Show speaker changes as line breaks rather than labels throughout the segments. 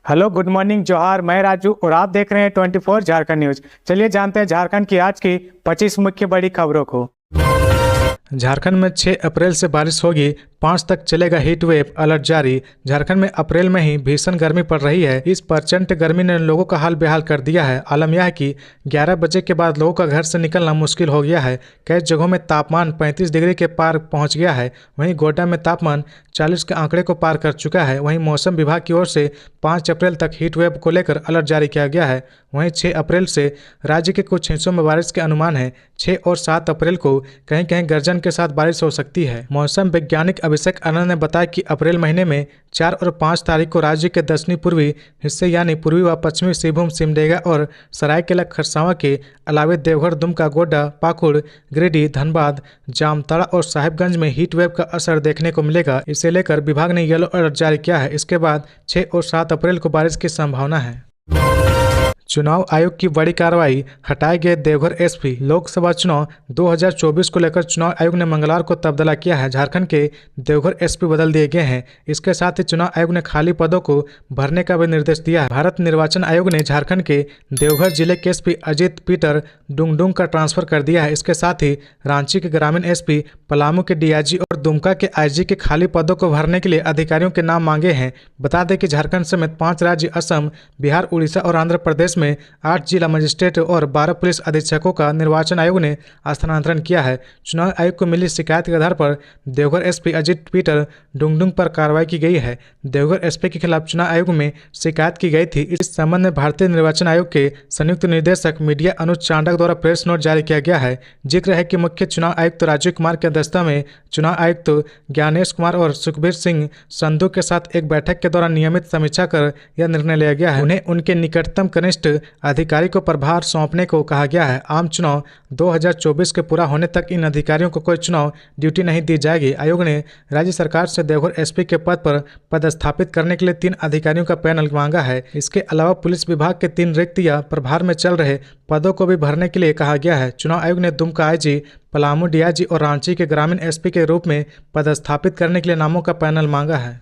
Hello, good morning, जोहार। मैं राजू और आप देख रहे हैं 24 झारखंड न्यूज। चलिए जानते हैं झारखंड की आज की 25 मुख्य बड़ी खबरों को। झारखंड में 6 अप्रैल से बारिश होगी, 5 तक चलेगा हीट वेव, अलर्ट जारी। झारखंड में अप्रैल में ही भीषण गर्मी पड़ रही है। इस प्रचंड गर्मी ने लोगों का हाल बेहाल कर दिया है। आलम यह है कि 11 बजे के बाद लोगों का घर से निकलना मुश्किल हो गया है। कई जगहों में तापमान 35 डिग्री के पार पहुंच गया है। वहीं गोड्डा में तापमान 40 के आंकड़े को पार कर चुका है। वहीं मौसम विभाग की ओर से 5 अप्रैल तक हीट वेव को लेकर अलर्ट जारी किया गया है। वहीं 6 अप्रैल से राज्य के कुछ हिस्सों में बारिश के अनुमान है। 6 और 7 अप्रैल को कहीं कहीं गर्जन के साथ बारिश हो सकती है। मौसम वैज्ञानिक अभिषेक आनंद ने बताया कि अप्रैल महीने में 4 और 5 तारीख को राज्य के दक्षिणी पूर्वी हिस्से यानी पूर्वी व पश्चिमी सिंहभूम, सिमडेगा और सरायकेला खरसावां के अलावे देवघर, दुमका, गोड्डा, पाकुड़, गिरिडीह, धनबाद, जामताड़ा और साहिबगंज में हीट वेव का असर देखने को मिलेगा। इसे लेकर विभाग ने येलो अलर्ट जारी किया है। इसके बाद 6 और 7 अप्रैल को बारिश की संभावना है। चुनाव आयोग की बड़ी कार्रवाई, हटाए गए देवघर एसपी। लोकसभा चुनाव 2024 को लेकर चुनाव आयोग ने मंगलवार को तबादला किया है। झारखंड के देवघर एसपी बदल दिए गए हैं। इसके साथ ही चुनाव आयोग ने खाली पदों को भरने का भी निर्देश दिया है। भारत निर्वाचन आयोग ने झारखंड के देवघर जिले के एसपी अजित पीटर डुंगडुंग का ट्रांसफर कर दिया है। इसके साथ ही रांची के ग्रामीण एसपी, पलामू के डीआईजी और दुमका के आईजी के खाली पदों को भरने के लिए अधिकारियों के नाम मांगे हैं। बता दें कि झारखंड समेत 5 राज्य असम, बिहार, उड़ीसा और आंध्र प्रदेश में 8 जिला मजिस्ट्रेट और 12 पुलिस अधीक्षकों का निर्वाचन आयोग ने स्थानांतरण किया है। चुनाव आयोग को मिली शिकायत के आधार पर देवघर एसपी अजित पीटर डुंगडुंग पर कार्रवाई की गई है। देवघर एसपी के खिलाफ चुनाव आयोग में शिकायत की गई थी। इस संबंध में भारतीय निर्वाचन आयोग के संयुक्त निदेशक मीडिया अनुज चांडक द्वारा प्रेस नोट जारी किया गया है। जिक्र है कि मुख्य चुनाव आयुक्त राजीव कुमार की अध्यक्षता में चुनाव आयुक्त ज्ञानेश कुमार और सुखबीर सिंह संधू के साथ एक बैठक के दौरान नियमित समीक्षा कर यह निर्णय लिया गया है। उन्हें उनके निकटतम कनिष्ठ अधिकारी को प्रभार सौंपने को कहा गया है। आम चुनाव 2024 के पूरा होने तक इन अधिकारियों को कोई चुनाव ड्यूटी नहीं दी जाएगी। आयोग ने राज्य सरकार से देवघर एसपी के पद पर पदस्थापित करने के लिए 3 अधिकारियों का पैनल मांगा है। इसके अलावा पुलिस विभाग के 3 रिक्त या प्रभार में चल रहे पदों को भी भरने के लिए कहा गया है। चुनाव आयोग ने दुमका आईजी, पलामू डीआईजी और रांची के ग्रामीण एसपी के रूप में पदस्थापित करने के लिए नामों का पैनल मांगा है।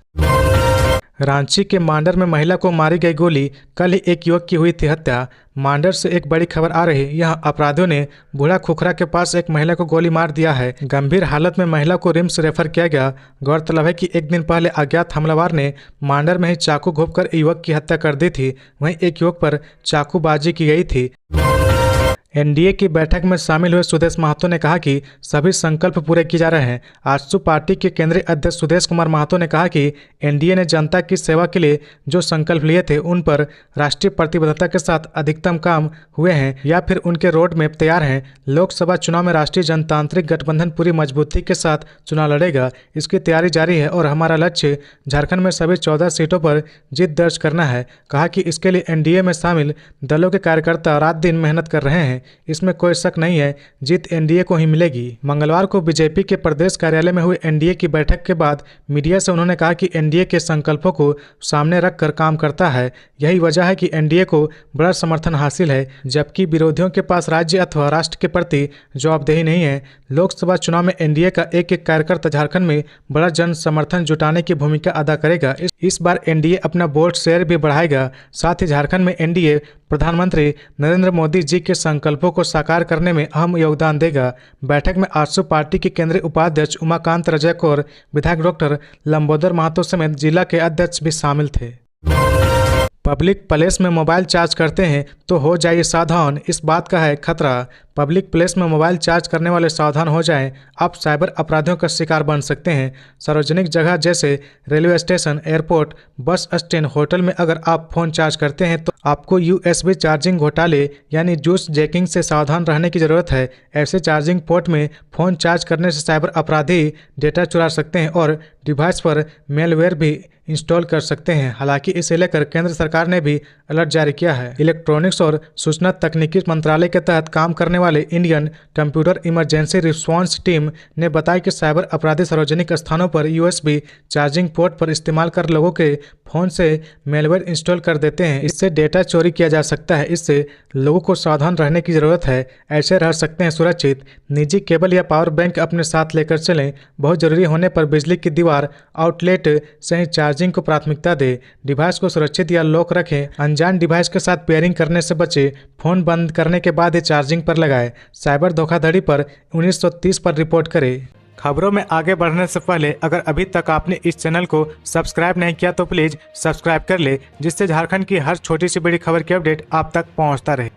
रांची के मांडर में महिला को मारी गई गोली, कल ही एक युवक की हुई थी हत्या। मांडर से एक बड़ी खबर आ रही है। यहाँ अपराधियों ने बूढ़ा खुखरा के पास एक महिला को गोली मार दिया है। गंभीर हालत में महिला को रिम्स रेफर किया गया। गौरतलब है कि एक दिन पहले अज्ञात हमलावर ने मांडर में ही चाकू घोंपकर युवक की हत्या कर दी थी। वहीं एक युवक पर चाकूबाजी की गई थी। एनडीए की बैठक में शामिल हुए सुदेश महतो ने कहा कि सभी संकल्प पूरे किए जा रहे हैं। आजसू पार्टी के केंद्रीय अध्यक्ष सुदेश कुमार महतो ने कहा कि एनडीए ने जनता की सेवा के लिए जो संकल्प लिए थे उन पर राष्ट्रीय प्रतिबद्धता के साथ अधिकतम काम हुए हैं या फिर उनके रोड मैप तैयार हैं। लोकसभा चुनाव में राष्ट्रीय जनतांत्रिक गठबंधन पूरी मजबूती के साथ चुनाव लड़ेगा। इसकी तैयारी जारी है और हमारा लक्ष्य झारखंड में सभी 14 सीटों पर जीत दर्ज करना है। कहा कि इसके लिए एनडीए में शामिल दलों के कार्यकर्ता रात दिन मेहनत कर रहे हैं। इसमें कोई शक नहीं है, जीत एनडीए को ही मिलेगी। मंगलवार को बीजेपी के प्रदेश कार्यालय में हुई एनडीए की बैठक के बाद मीडिया से उन्होंने कहा कि एनडीए के संकल्पों को सामने रखकर काम करता है। यही वजह है कि एनडीए को बड़ा समर्थन हासिल है, जबकि विरोधियों के पास राज्य अथवा राष्ट्र के प्रति जवाबदेही नहीं है। लोकसभा चुनाव में एनडीए का एक एक कार्यकर्ता झारखंड में बड़ा जन समर्थन जुटाने की भूमिका अदा करेगा। इस बार एनडीए अपना वोट शेयर भी बढ़ाएगा। साथ ही झारखंड में एनडीए प्रधानमंत्री नरेंद्र मोदी जी के संकल्पों को साकार करने में अहम योगदान देगा। बैठक में आजसू पार्टी के केंद्रीय उपाध्यक्ष उमाकांत रजक और विधायक डॉक्टर लंबोदर महतो समेत जिला के अध्यक्ष भी शामिल थे। पब्लिक प्लेस में मोबाइल चार्ज करते हैं तो हो जाइए सावधान, इस बात का है खतरा। पब्लिक प्लेस में मोबाइल चार्ज करने वाले सावधान हो जाएं, आप साइबर अपराधियों का शिकार बन सकते हैं। सार्वजनिक जगह जैसे railway station, airport, bus stand, hotel में अगर आप फोन चार्ज करते हैं तो आपको यूएसबी चार्जिंग घोटाले यानी जूस जैकिंग से सावधान रहने की जरूरत है। ऐसे चार्जिंग पोर्ट में फोन चार्ज करने से साइबर अपराधी डेटा चुरा सकते हैं और डिवाइस पर मेलवेयर भी इंस्टॉल कर सकते हैं। हालांकि इसे लेकर केंद्र सरकार ने भी अलर्ट जारी किया है। इलेक्ट्रॉनिक्स और सूचना तकनीकी मंत्रालय के तहत काम करने वाले Indian computer emergency response team ने बताया कि साइबर अपराधी सार्वजनिक स्थानों पर USB चार्जिंग पोर्ट पर इस्तेमाल कर लोगों के फ़ोन से मेलवेयर इंस्टॉल कर देते हैं। इससे डेटा चोरी किया जा सकता है। इससे लोगों को सावधान रहने की ज़रूरत है। ऐसे रह सकते हैं सुरक्षित। निजी केबल या पावर बैंक अपने साथ लेकर चलें। बहुत ज़रूरी होने पर बिजली की दीवार आउटलेट से ही चार्जिंग को प्राथमिकता दें। डिवाइस को सुरक्षित या लॉक रखें। अनजान डिवाइस के साथ पेयरिंग करने से बचें। फ़ोन बंद करने के बाद ही चार्जिंग पर लगाएं। साइबर धोखाधड़ी पर 1930 पर रिपोर्ट करें। खबरों में आगे बढ़ने से पहले अगर अभी तक आपने इस चैनल को सब्सक्राइब नहीं किया तो प्लीज़ सब्सक्राइब कर ले, जिससे झारखंड की हर छोटी सी बड़ी खबर की अपडेट आप तक पहुंचता रहे।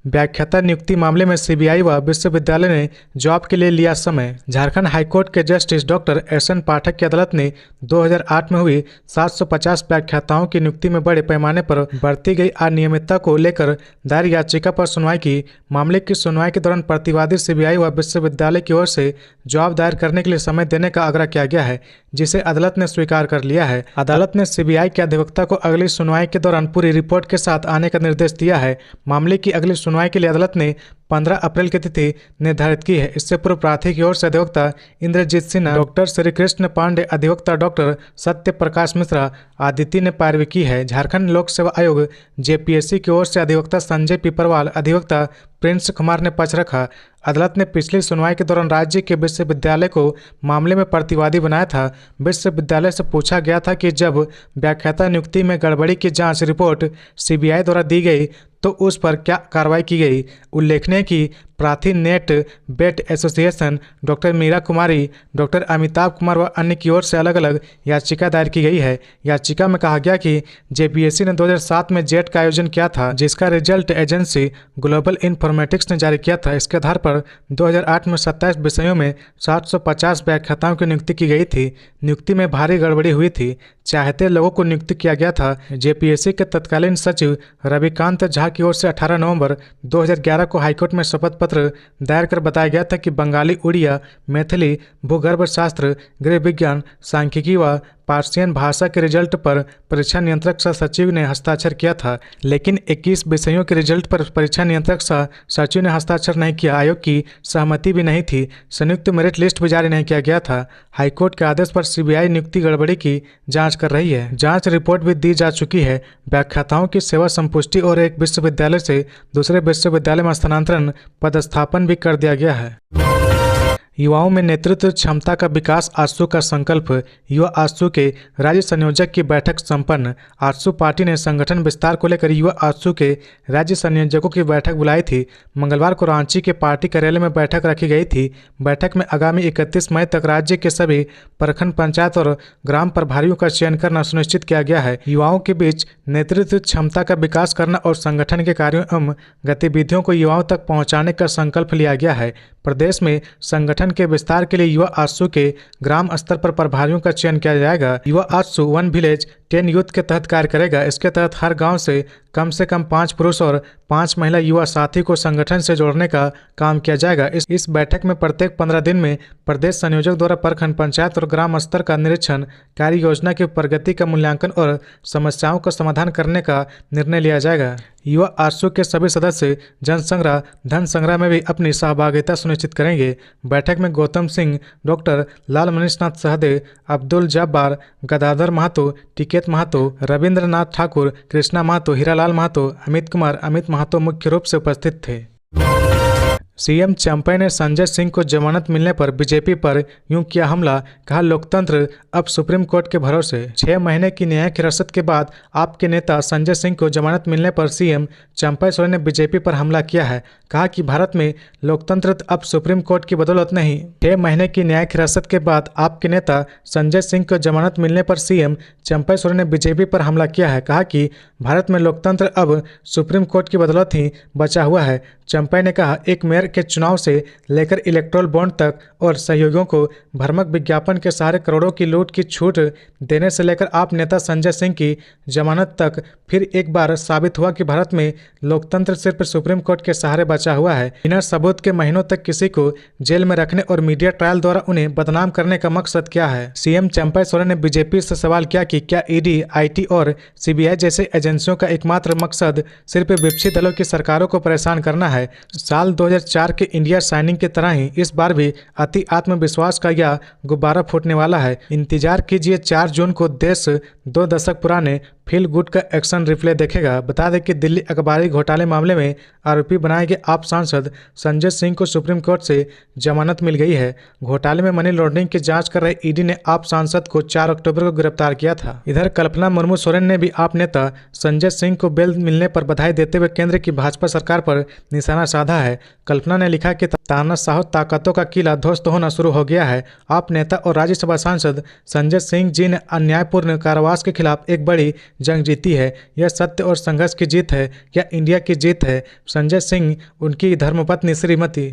व्याख्याता नियुक्ति मामले में CBI व विश्वविद्यालय ने जवाब के लिए लिया समय। झारखंड हाईकोर्ट के जस्टिस डॉक्टर SN पाठक की अदालत ने 2008 में हुई 750 व्याख्याताओं की नियुक्ति में बड़े पैमाने पर बरती गई अनियमितता को लेकर दायर याचिका पर सुनवाई की। मामले की सुनवाई के दौरान प्रतिवादी CBI व विश्वविद्यालय की ओर से जवाब दायर करने के लिए समय देने का आग्रह किया गया है, जिसे अदालत ने स्वीकार कर लिया है। अदालत ने CBI के अधिवक्ता को अगली सुनवाई के दौरान पूरी रिपोर्ट के साथ आने का निर्देश दिया है। मामले की अगली सुनवाई के लिए अदालत ने 15 अप्रैल की तिथि निर्धारित की है। इससे पूर्व प्रार्थी की ओर से अधिवक्ता इंद्रजीत सिन्हा, डॉक्टर श्री कृष्ण पांडे, अधिवक्ता डॉक्टर सत्य प्रकाश मिश्रा आदित्य ने पैरवी की है। झारखंड लोक सेवा आयोग JPSC की ओर से अधिवक्ता संजय पिपरवाल, अधिवक्ता प्रिंस कुमार ने पक्ष रखा। अदालत ने पिछली सुनवाई के दौरान राज्य के विश्वविद्यालय को मामले में प्रतिवादी बनाया था। विश्वविद्यालय से पूछा गया था कि जब व्याख्याता नियुक्ति में गड़बड़ी की जांच रिपोर्ट CBI द्वारा दी गई तो उस पर क्या कार्रवाई की गई। उल्लेखनीय कि प्रार्थी नेट बेट एसोसिएशन, डॉक्टर मीरा कुमारी, डॉक्टर अमिताभ कुमार व अन्य की ओर से अलग अलग याचिका दायर की गई है। याचिका में कहा गया कि JPSC ने 2007 में जेट का आयोजन किया था, जिसका रिजल्ट एजेंसी ग्लोबल इन्फॉर्मेटिक्स ने जारी किया था। इसके आधार पर 2008 में 27 विषयों में 750 व्याख्याताओं की नियुक्ति की गई थी। नियुक्ति में भारी गड़बड़ी हुई थी। चाहते लोगों को नियुक्त किया गया था। JPSC के तत्कालीन सचिव रविकांत झा की ओर से 18 नवंबर 2011 को हाईकोर्ट में शपथ पत्र दायर कर बताया गया था कि बंगाली, उड़िया, मैथिली, भूगर्भ शास्त्र, गृह विज्ञान, सांख्यिकी व पार्सियन भाषा के रिजल्ट पर परीक्षा नियंत्रक सह सचिव ने हस्ताक्षर किया था, लेकिन 21 विषयों के रिजल्ट पर परीक्षा नियंत्रक सह सचिव ने हस्ताक्षर नहीं किया। आयोग की सहमति भी नहीं थी। संयुक्त मेरिट लिस्ट भी जारी नहीं किया गया था। हाईकोर्ट के आदेश पर CBI नियुक्ति गड़बड़ी की जांच कर रही है। जांच रिपोर्ट भी दी जा चुकी है। व्याख्याताओं की सेवा संपुष्टि और एक विश्वविद्यालय से दूसरे विश्वविद्यालय में स्थानांतरण, पदस्थापन भी कर दिया गया है। युवाओं में नेतृत्व क्षमता का विकास, आजसू का संकल्प। युवा आजसू के राज्य संयोजक की बैठक संपन्न। आजसू पार्टी ने संगठन विस्तार को लेकर युवा आजसू के राज्य संयोजकों की बैठक बुलाई थी। मंगलवार को रांची के पार्टी कार्यालय में बैठक रखी गई थी। बैठक में आगामी 31 मई तक राज्य के सभी प्रखंड, पंचायत और ग्राम प्रभारियों का चयन करना सुनिश्चित किया गया है। युवाओं के बीच नेतृत्व क्षमता का विकास करना और संगठन के कार्यों एवं गतिविधियों को युवाओं तक पहुँचाने का संकल्प लिया गया है। प्रदेश में संगठन के विस्तार के लिए युवा आजसू के ग्राम स्तर पर प्रभारियों का चयन किया जाएगा। युवा आजसू 1 विलेज 10 यूथ के तहत कार्य करेगा। इसके तहत हर गांव से कम 5 पुरुष और 5 महिला युवा साथी को संगठन से जोड़ने का काम किया जाएगा। इस बैठक में प्रत्येक 15 दिन में प्रदेश संयोजक द्वारा प्रखंड, पंचायत और ग्राम स्तर का निरीक्षण, कार्य योजना की प्रगति का मूल्यांकन और समस्याओं का समाधान करने का निर्णय लिया जाएगा। युवा आजसू के सभी सदस्य जन संग्रह, धन संग्रह में भी अपनी सहभागिता सुनिश्चित करेंगे। बैठक में गौतम सिंह, डॉक्टर लाल मनीषनाथ सहदे, अब्दुल जब्बार, गदाधर महतो, टिकेत महतो, रविंद्रनाथ ठाकुर, कृष्णा महतो, हीरालाल महतो, अमित कुमार, अमित महतो मुख्य रूप से उपस्थित थे। CM चंपई ने संजय सिंह को जमानत मिलने पर बीजेपी पर यूं किया हमला। कहा, लोकतंत्र अब सुप्रीम कोर्ट के भरोसे। 6 महीने की न्यायिक हिरासत के बाद आपके नेता संजय सिंह को जमानत मिलने पर CM चंपई सोरेन ने बीजेपी पर हमला किया है। कहा कि भारत में लोकतंत्र अब सुप्रीम कोर्ट की बदौलत नहीं। 6 महीने की न्यायिक हिरासत के बाद आपके नेता संजय सिंह को जमानत मिलने पर CM चंपई सोरेन ने बीजेपी पर हमला किया है। कहा कि भारत में लोकतंत्र अब सुप्रीम कोर्ट की बदौलत ही बचा हुआ है। चंपई ने कहा, एक मेयर मेयर के चुनाव से लेकर इलेक्टोरल बॉन्ड तक और सहयोगियों को भ्रामक विज्ञापन के सहारे करोड़ों की लूट की छूट देने से लेकर आप नेता संजय सिंह की जमानत तक फिर एक बार साबित हुआ कि भारत में लोकतंत्र सिर्फ सुप्रीम कोर्ट के सहारे बचा हुआ है। बिना सबूत के महीनों तक किसी को जेल में रखने और मीडिया ट्रायल द्वारा उन्हें बदनाम करने का मकसद क्या है। सीएम चंपा सोरेन ने बीजेपी से सवाल किया कि क्या ईडी, आईटी और सीबीआई जैसे एजेंसियों का एकमात्र मकसद सिर्फ विपक्षी दलों की सरकारों को परेशान करना है। साल 2004 के इंडिया साइनिंग की तरह ही इस बार भी अति आत्मविश्वास का यह गुब्बारा फूटने वाला है। इंतजार कीजिए, 4 जून को देश 2 दशक पुराने फील गुड का एक्शन रिप्ले देखेगा। बता दें कि दिल्ली अखबारी घोटाले मामले में आरोपी बनाए गए आप सांसद संजय सिंह को सुप्रीम कोर्ट से जमानत मिल गई है। घोटाले में मनी लॉन्ड्रिंग की जांच कर रहे ईडी ने आप सांसद को 4 अक्टूबर को गिरफ्तार किया था। इधर कल्पना मुर्मू सोरेन ने भी आप नेता संजय सिंह को बेल मिलने पर बधाई देते हुए केंद्र की भाजपा सरकार पर निशाना साधा है। कल्पना ने लिखा कि तानाशाह ताकतों का किला ध्वस्त होना शुरू हो गया है। आप नेता और राज्यसभा सांसद संजय सिंह जी ने अन्यायपूर्ण कारावास के खिलाफ एक बड़ी जंग जीती है। यह सत्य और संघर्ष की जीत है, यह इंडिया की जीत है। संजय सिंह, उनकी धर्मपत्नी श्रीमती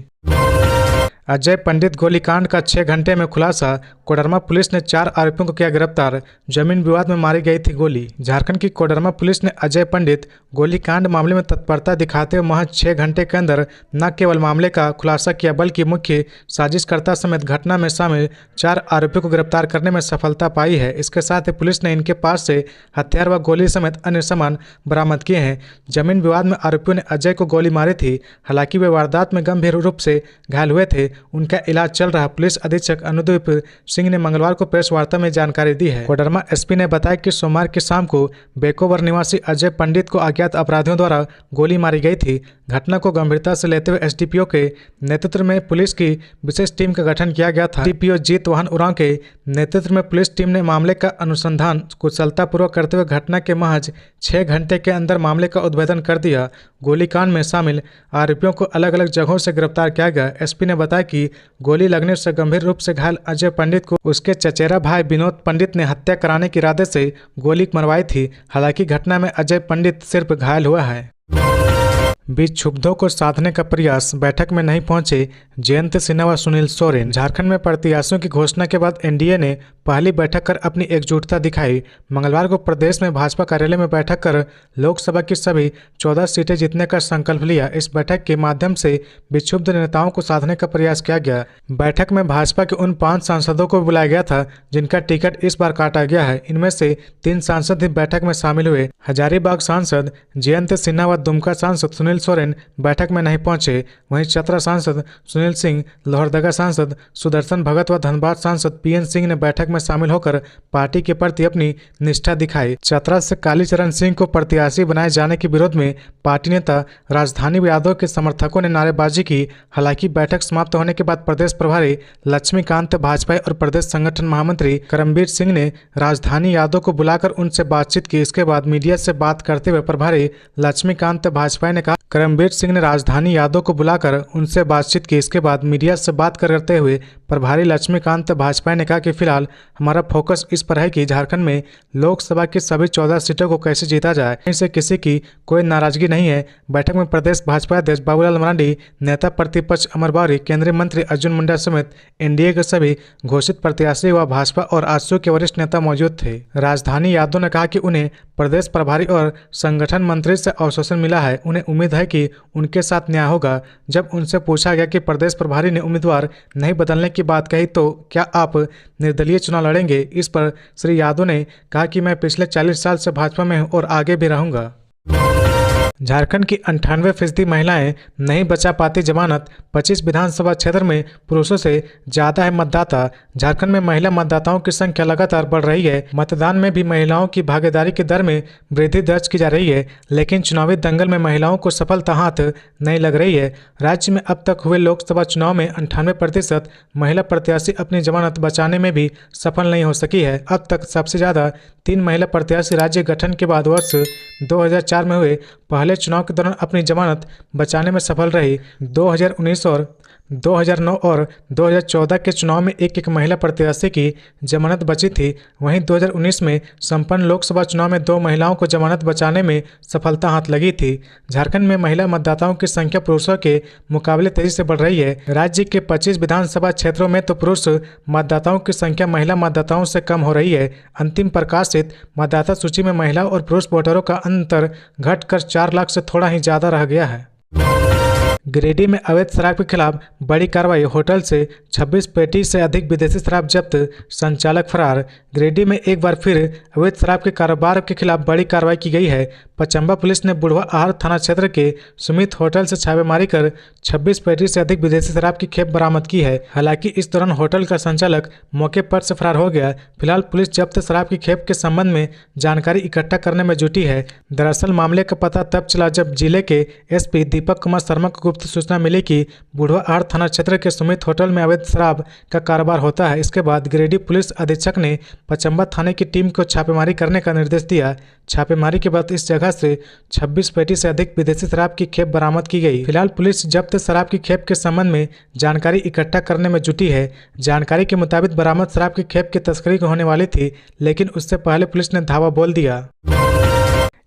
अजय पंडित गोलीकांड का 6 घंटे में खुलासा। कोडरमा पुलिस ने 4 आरोपियों को किया गिरफ्तार। जमीन विवाद में मारी गई थी गोली। झारखंड की कोडरमा पुलिस ने अजय पंडित गोलीकांड मामले में तत्परता दिखाते हुए महज 6 घंटे के अंदर न केवल मामले का खुलासा किया बल्कि मुख्य साजिशकर्ता समेत घटना में शामिल 4 आरोपियों को गिरफ्तार करने में सफलता पाई है। इसके साथ ही पुलिस ने इनके पास से हथियार व गोली समेत अन्य सामान बरामद किए हैं। जमीन विवाद में आरोपियों ने अजय को गोली मारी थी। हालांकि वे वारदात में गंभीर रूप से घायल हुए थे। उनका इलाज चल रहा। पुलिस अधीक्षक अनुदीप सिंह ने मंगलवार को प्रेस वार्ता में जानकारी दी है। कोडरमा एसपी ने बताया कि सोमवार की शाम को बेकोवर निवासी अजय पंडित को अज्ञात अपराधियों द्वारा गोली मारी गई थी। घटना को गंभीरता से लेते हुए एसडीपीओ के नेतृत्व में पुलिस की विशेष टीम का गठन किया गया था। एसडीपीओ जीत वाहन उरांव के नेतृत्व में पुलिस टीम ने मामले का अनुसंधान कुशलतापूर्वक करते हुए घटना के महज 6 घंटे के अंदर मामले का उद्भेदन कर दिया। गोलीकांड में शामिल आरोपियों को अलग अलग जगहों से गिरफ्तार किया गया। एसपी ने बताया कि गोली लगने से गंभीर रूप से घायल अजय पंडित को उसके चचेरा भाई विनोद पंडित ने हत्या कराने के इरादे से गोली मरवाई थी। हालांकि घटना में अजय पंडित सिर्फ घायल हुआ है। बीच क्षुब्धों को साधने का प्रयास, बैठक में नहीं पहुंचे जयंत सिन्हा व सुनील सोरेन। झारखंड में प्रत्याशियों की घोषणा के बाद एनडीए ने पहली बैठक कर अपनी एकजुटता दिखाई। मंगलवार को प्रदेश में भाजपा कार्यालय में बैठक कर लोकसभा की सभी 14 सीटें जीतने का संकल्प लिया। इस बैठक के माध्यम से विक्षुब्ध नेताओं को साधने का प्रयास किया गया। बैठक में भाजपा के उन 5 सांसदों को बुलाया गया था जिनका टिकट इस बार काटा गया है। इनमें से 3 सांसद ही बैठक में शामिल हुए। हजारीबाग सांसद जयंत सिन्हा व दुमका सांसद सुनील सोरेन बैठक में नहीं पहुंचे। वहीं चतरा सांसद सुनील सिंह, लोहरदगा सांसद सुदर्शन भगत व धनबाद सांसद पीएन सिंह ने बैठक में शामिल होकर पार्टी के प्रति अपनी निष्ठा दिखाई। चतरा से कालीचरण सिंह को प्रत्याशी बनाए जाने के विरोध में पार्टी नेता राजधानी यादव के समर्थकों ने नारेबाजी की। हालांकि बैठक समाप्त होने के बाद प्रदेश प्रभारी लक्ष्मीकांत भाजपा और प्रदेश संगठन महामंत्री करमबीर सिंह ने राजधानी यादव को बुलाकर उनसे बातचीत की। इसके बाद मीडिया से बात करते हुए प्रभारी लक्ष्मीकांत भाजपा ने कहा, करमबीर सिंह ने राजधानी यादव को बुलाकर उनसे बातचीत की। इसके बाद मीडिया से बात करते हुए प्रभारी लक्ष्मीकांत भाजपा ने कहा कि फिलहाल हमारा फोकस इस पर है कि झारखंड में लोकसभा की सभी 14 सीटों को कैसे जीता जाए। इनसे किसी की कोई नाराजगी नहीं है। बैठक में प्रदेश भाजपा अध्यक्ष बाबूलाल मरांडी, नेता प्रतिपक्ष अमर बावरी, केंद्रीय मंत्री अर्जुन मुंडा समेत एनडीए के सभी घोषित प्रत्याशी व भाजपा और आजसू के वरिष्ठ नेता मौजूद थे। राजधानी यादव ने कहा कि उन्हें प्रदेश प्रभारी और संगठन मंत्री से आश्वासन मिला है। उन्हें उम्मीद है कि उनके साथ न्याय होगा। जब उनसे पूछा गया कि प्रदेश प्रभारी ने उम्मीदवार नहीं बदलने की बात कही तो क्या आप निर्दलीय चुनाव लड़ेंगे, इस पर श्री यादव ने कहा कि मैं पिछले 40 साल से भाजपा में हूं और आगे भी रहूंगा। झारखंड की 98% महिलाएं नहीं बचा पाती जमानत। 25 विधानसभा क्षेत्र में पुरुषों से ज्यादा है मतदाता। झारखंड में महिला मतदाताओं की संख्या लगातार बढ़ रही है। मतदान में भी महिलाओं की भागीदारी की दर में वृद्धि दर्ज की जा रही है, लेकिन चुनावी दंगल में महिलाओं को सफलता हाथ नहीं लग रही है। राज्य में अब तक हुए लोकसभा चुनाव में 98% महिला प्रत्याशी अपनी जमानत बचाने में भी सफल नहीं हो सकी है। अब तक सबसे ज्यादा 3 महिला प्रत्याशी राज्य गठन के बाद वर्ष 2004 में हुए पहले चुनाव के दौरान अपनी जमानत बचाने में सफल रही। 2019 और 2009 और 2014 के चुनाव में एक महिला प्रत्याशी की जमानत बची थी। वहीं 2019 में संपन्न लोकसभा चुनाव में 2 महिलाओं को जमानत बचाने में सफलता हाथ लगी थी। झारखंड में महिला मतदाताओं की संख्या पुरुषों के मुकाबले तेजी से बढ़ रही है। राज्य के 25 विधानसभा क्षेत्रों में तो पुरुष मतदाताओं की संख्या महिला मतदाताओं से कम हो रही है। अंतिम प्रकाशित मतदाता सूची में महिला और पुरुष वोटरों का अंतर घटकर 4 लाख से थोड़ा ही ज्यादा रह गया है। गिरिडीह में अवैध शराब के खिलाफ बड़ी कार्रवाई। होटल से 26 पेटी से अधिक विदेशी शराब जब्त, संचालक फरार। गिरिडीह में एक बार फिर अवैध शराब के कारोबार के खिलाफ बड़ी कार्रवाई की गई है। पचम्बा पुलिस ने बुढ़वा आहर थाना क्षेत्र के सुमित होटल से छापेमारी कर 26 पेटी से अधिक विदेशी शराब की खेप बरामद की है। हालांकि इस दौरान होटल का संचालक मौके पर से फरार हो गया। फिलहाल पुलिस जब्त शराब की खेप के संबंध में जानकारी इकट्ठा करने में जुटी है। दरअसल मामले का पता तब चला जब जिले के एसपी दीपक कुमार शर्मा को गुप्त सूचना मिली कि बुढ़वा आहर थाना क्षेत्र के सुमित होटल में अवैध शराब का कारोबार होता है। इसके बाद गिरिडीह पुलिस अधीक्षक ने पचम्बा थाने की टीम को छापेमारी करने का निर्देश दिया। छापेमारी के बाद इस जगह से 26 पेटी से अधिक विदेशी शराब की खेप बरामद की गई। फिलहाल पुलिस जब्त शराब की खेप के संबंध में जानकारी इकट्ठा करने में जुटी है। जानकारी के मुताबिक बरामद शराब की खेप की तस्करी होने वाली थी, लेकिन उससे पहले पुलिस ने धावा बोल दिया।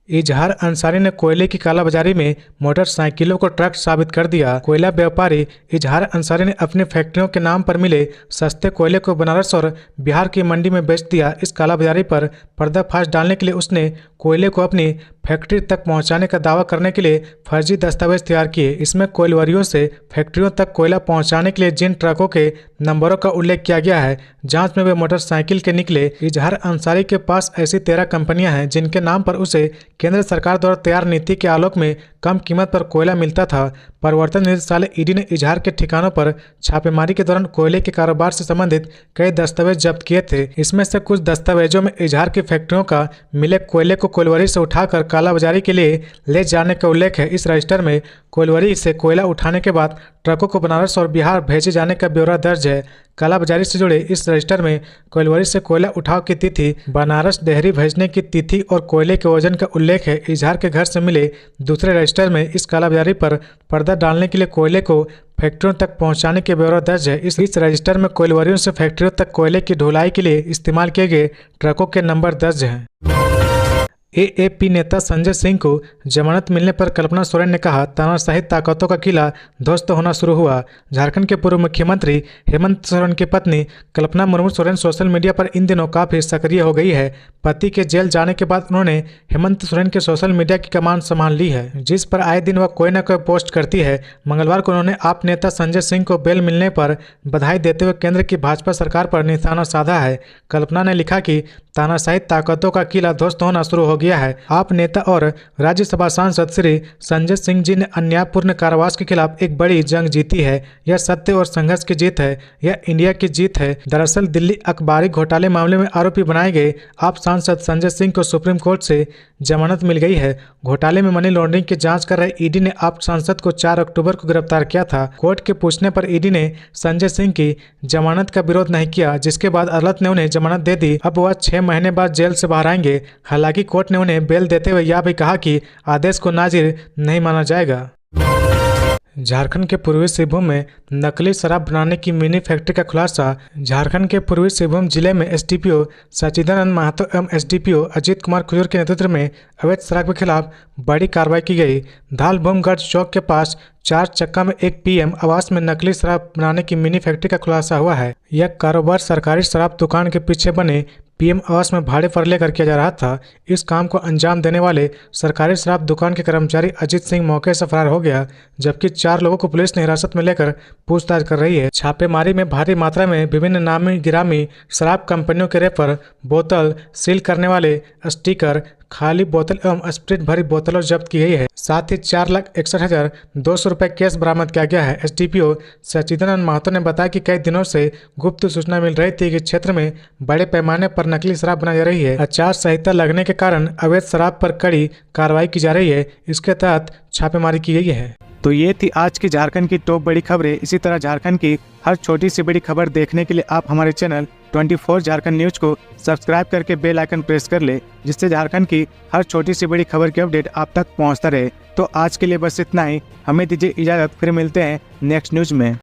इजहार अंसारी ने कोयले की कालाबाजारी में मोटरसाइकिलों को ट्रक साबित कर दिया। कोयला व्यापारी इजहार अंसारी ने अपनी फैक्ट्रियों के नाम पर मिले सस्ते कोयले को बनारस और बिहार की मंडी में बेच दिया। इस कालाबाजारी पर पर्दाफाश डालने के लिए उसने कोयले को अपनी फैक्ट्री तक पहुंचाने का दावा करने के लिए फर्जी दस्तावेज तैयार किए। इसमें कोयलवरियों से फैक्ट्रियों तक कोयला पहुंचाने के लिए जिन ट्रकों के नंबरों का उल्लेख किया गया है, जांच में वे मोटरसाइकिल के निकले। इजहार अंसारी के पास ऐसी 13 कंपनियां हैं जिनके नाम पर उसे केंद्र सरकार द्वारा तैयार नीति के आलोक में कम कीमत पर कोयला मिलता था। प्रवर्तन निदेशालय ईडी ने इजहार के ठिकानों पर छापेमारी के दौरान कोयले के कारोबार से संबंधित कई दस्तावेज जब्त किए थे। इसमें से कुछ दस्तावेजों में इजहार की फैक्ट्रियों का मिले कोयले को कोयलवरी से उठाकर कालाबाजारी के लिए ले जाने का उल्लेख है। इस रजिस्टर में कोयलवरी से कोयला उठाने के बाद ट्रकों को बनारस और बिहार भेजे जाने का ब्यौरा दर्ज है। कालाबाजारी से जुड़े इस रजिस्टर में कोयलवरी से कोयला उठाव की तिथि, बनारस डेहरी भेजने की तिथि और कोयले के वजन का उल्लेख है। इजहार के घर से मिले दूसरे रजिस्टर में इस कालाबाजारी पर पर्दा डालने के लिए कोयले को फैक्ट्रियों तक पहुंचाने के ब्यौरा दर्ज है। इस रजिस्टर में कोयलवरियों से फैक्ट्रियों तक कोयले की ढुलाई के लिए इस्तेमाल किए गए ट्रकों के नंबर दर्ज हैं। एएपी नेता संजय सिंह को जमानत मिलने पर कल्पना सोरेन ने कहा, तानाशाही ताकतों का किला ध्वस्त होना शुरू हुआ। झारखंड के पूर्व मुख्यमंत्री हेमंत सोरेन की पत्नी कल्पना मुर्मू सोरेन सोशल मीडिया पर इन दिनों काफी सक्रिय हो गई है। पति के जेल जाने के बाद उन्होंने हेमंत सोरेन के सोशल मीडिया की कमान संभाल ली है, जिस पर आए दिन वह कोई न कोई पोस्ट करती है। मंगलवार को उन्होंने आप नेता संजय सिंह को बेल मिलने पर बधाई देते हुए केंद्र की भाजपा सरकार पर निशाना साधा है। कल्पना ने लिखा कि तानाशाही ताकतों का किला ध्वस्त होना शुरू हो गया है। आप नेता और राज्यसभा सांसद श्री संजय सिंह जी ने अन्यायपूर्ण कारावास के खिलाफ एक बड़ी जंग जीती है। यह सत्य और संघर्ष की जीत है, यह इंडिया की जीत है। दरअसल दिल्ली अखबारी घोटाले मामले में आरोपी बनाए गए आप सांसद संजय सिंह को सुप्रीम कोर्ट से जमानत मिल गई है। घोटाले में मनी लॉन्ड्रिंग की जांच कर रहे ईडी ने आप सांसद को 4 अक्टूबर को गिरफ्तार किया था। कोर्ट के पूछने पर ईडी ने संजय सिंह की जमानत का विरोध नहीं किया, जिसके बाद अदालत ने उन्हें जमानत दे दी। अब वह 6 महीने बाद जेल से बाहर आएंगे। हालांकि कोर्ट ने उन्हें बेल देते हुए यह भी कहा कि आदेश को नाजिर नहीं माना जाएगा। झारखंड के पूर्वी सिंहभूम में नकली शराब बनाने की मिनी फैक्ट्री का खुलासा। झारखंड के पूर्वी सिंहभूम जिले में एसडीपीओ सचिदानंद महतो एवं एसडीपीओ अजीत कुमार खुजूर के नेतृत्व में अवैध शराब के खिलाफ बड़ी कार्रवाई की गई। धालभूमगढ़ चौक के पास 4 चक्का में एक पीएम आवास में नकली शराब बनाने की मिनी फैक्ट्री का खुलासा हुआ है। यह कारोबार सरकारी शराब दुकान के पीछे बने पीएम आवास में भाड़े पर लेकर किया जा रहा था। इस काम को अंजाम देने वाले सरकारी शराब दुकान के कर्मचारी अजीत सिंह मौके से फरार हो गया, जबकि 4 लोगों को पुलिस ने हिरासत में लेकर पूछताछ कर रही है। छापेमारी में भारी मात्रा में विभिन्न नामी गिरामी शराब कंपनियों के रेफर, बोतल सील करने वाले स्टिकर, खाली बोतल एवं स्प्रिट भरी बोतलों जब्त की गई है। साथ ही 4,61,200 रुपये कैश बरामद किया गया है। एसडीपीओ सचिदानंद महतो ने बताया कि कई दिनों से गुप्त सूचना मिल रही थी कि क्षेत्र में बड़े पैमाने पर नकली शराब बनाई जा रही है। आचार संहिता लगने के कारण अवैध शराब पर कड़ी कार्रवाई की जा रही है। इसके तहत छापेमारी की गई है। तो ये थी आज की झारखंड की टॉप बड़ी खबरें। इसी तरह झारखंड की हर छोटी सी बड़ी खबर देखने के लिए आप हमारे चैनल 24 झारखंड न्यूज को सब्सक्राइब करके बेल आइकन प्रेस कर ले, जिससे झारखंड की हर छोटी सी बड़ी खबर की अपडेट आप तक पहुंचता रहे। तो आज के लिए बस इतना ही। हमें दीजिए इजाजत, फिर मिलते हैं नेक्स्ट न्यूज में।